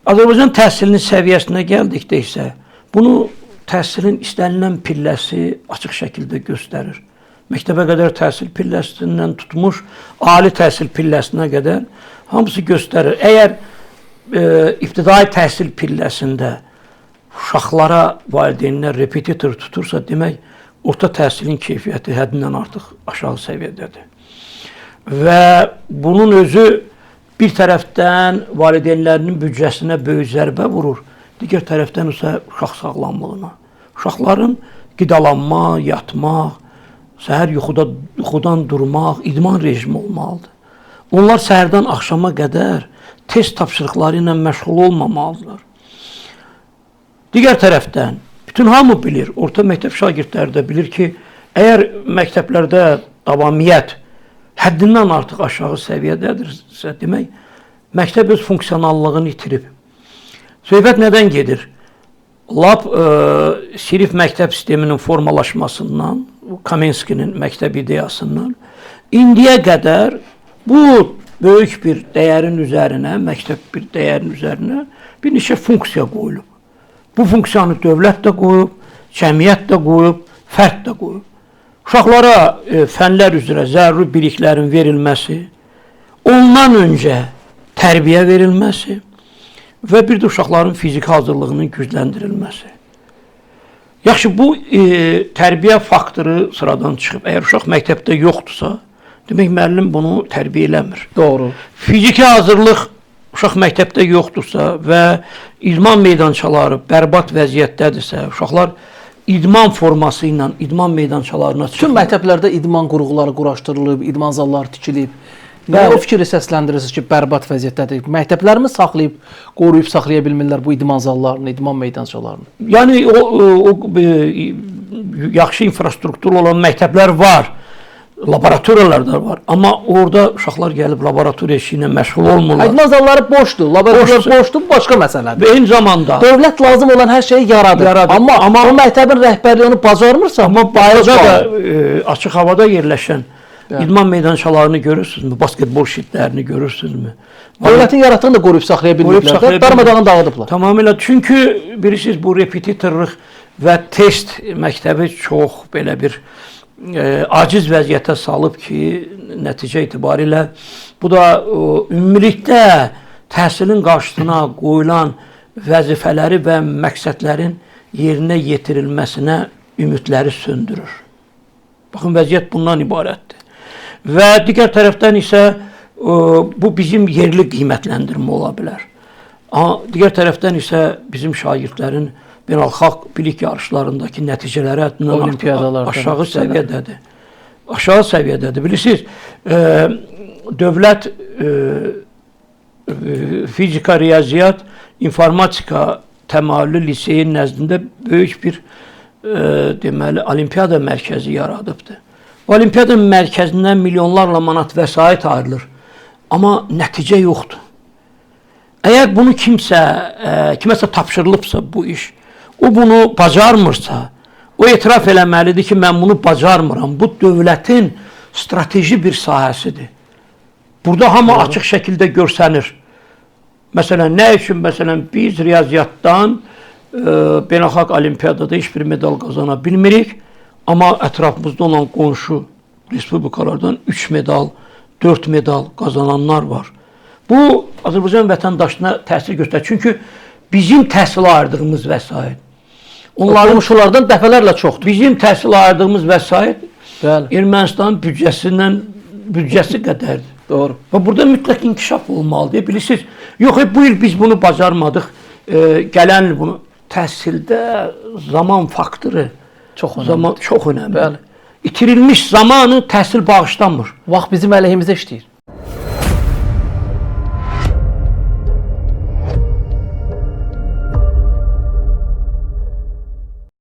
Azərbaycan təhsilinin səviyyəsinə gəldikdə isə bunu təhsilin istənilən pilləsi açıq şəkildə göstərir. Məktəbə qədər təhsil pilləsindən tutmuş, ali təhsil pilləsinə qədər hamısı göstərir. Əgər ibtidai təhsil pilləsində uşaqlara valideynlər repetitor tutursa, demək, orta təhsilin keyfiyyəti həddindən artıq aşağı səviyyədədir. Və bunun özü bir tərəfdən valideynlərinin büdcəsinə böyük zərbə vurur, digər tərəfdən isə uşaq sağlamlığına. Uşaqların qidalanma, yatmaq, səhər yuxudan durmaq, idman rejimi olmalıdır. Onlar səhərdən axşama qədər test tapşırıqları ilə məşğul olmamalıdırlar. Digər tərəfdən, bütün hamı bilir, orta məktəb şagirdləri də bilir ki, əgər məktəblərdə davamiyyət həddindən artıq aşağı səviyyədədirsə, demək, məktəb öz funksionallığını itirib. Söhbət nədən gedir? Lap sinif məktəb sisteminin formalaşmasından, Kamenskinin məktəb ideyasından, indiyə qədər bu böyük bir dəyərin üzərinə, məktəb bir dəyərin üzərinə bir neçə funksiya qoyulub. Bu funksiyanı dövlət də qoyub, cəmiyyət də qoyub, fərd də qoyub. Uşaqlara fənlər üzrə zəruri biliklərin verilməsi, ondan öncə tərbiyə verilməsi və bir də uşaqların fiziki hazırlığının gücləndirilməsi. Yaxşı, bu tərbiyə faktoru sıradan çıxıb. Əgər uşaq məktəbdə yoxdursa, demək, müəllim bunu tərbiyə eləmir. Doğru. Fiziki hazırlıq uşaq məktəbdə yoxdursa və idman meydançaları bərbad vəziyyətdədirsə, uşaqlar idman forması ilə idman meydançalarına çıxır. Bütün məktəblərdə idman qurğuları quraşdırılıb, idman zalları tikilib. Nə o fikri səsləndirirsiniz ki, bərbad vəziyyətdədir? Məktəblərimi saxlayıb, qoruyub saxlaya bilmirlər bu idman zallarını, idman meydançalarını? Yəni, yaxşı infrastruktur olan məktəblər var, laboratoriyalar da var. Amma orada uşaqlar gəlib laboratoriya işi ilə məşğul olmurlar. İdman zalları boşdur, laboratoriyalar boşdur, başqa məsələdir. Və eyni zamanda dövlət lazım olan hər şeyi yaradır. Amma o məktəbin rəhbərliyi onu bacarmırsa, amma bayırda da açıq havada yerləşən idman meydançalarını görürsünüzmü? Basketbol şitlərini görürsünüzmü? Dövlətin yaratdığını da qoruyub saxlaya bilmirlər. Darmadağın dağıdıblar. Tamamilə. Çünki bilirsiniz, bu repetitorluq və test məktəbi çox belə bir aciz vəziyyətə salıb ki, nəticə itibarilə bu da ümumilikdə təhsilin qarşısına qoyulan vəzifələri və məqsədlərin yerinə yetirilməsinə ümidləri söndürür. Baxın, vəziyyət bundan ibarətdir. Və digər tərəfdən isə bu bizim yerli qiymətləndirmə ola bilər. Digər tərəfdən isə bizim şagirdlərin beynəlxalq bilik yarışlarındakı nəticələri aşağı səviyyədədir. Aşağı səviyyədədir. Bilirsiniz, dövlət fizika, riyaziyyat, informatika təmayüllü liseyin nəzdində böyük bir deməli, olimpiyada mərkəzi yaradıbdır. Olimpiyada mərkəzindən milyonlarla manat vəsait ayrılır. Amma nəticə yoxdur. Əgər bunu kiməsə tapşırılıbsa bu iş, o bunu bacarmırsa, o etiraf eləməlidir ki, mən bunu bacarmıram. Bu dövlətin strateji bir sahəsidir. Burada hamı açıq şəkildə görsənir. Məsələn, nə üçün biz riyaziyyatdan beynəlxalq olimpiyadada heç bir medal qazana bilmirik, amma ətrafımızda olan qonşu respublikalardan 3 medal, 4 medal qazananlar var. Bu, Azərbaycan vətəndaşına təsir göstərir. Çünki bizim təhsil ayırdığımız vəsait, qonşulardan dəfələrlə çoxdur. Bizim təhsil ayırdığımız vəsait Ermənistanın büdcəsi qədərdir. Doğru. Və burada mütləq inkişaf olmalıdır. Bilirsiniz, yox, bu il biz bunu bacarmadıq. Gələn il bunu təhsildə zaman faktoru çox önəmlidir. İtirilmiş zamanı təhsil bağışlanmır. Vaxt bizim əleyhimizə işləyir.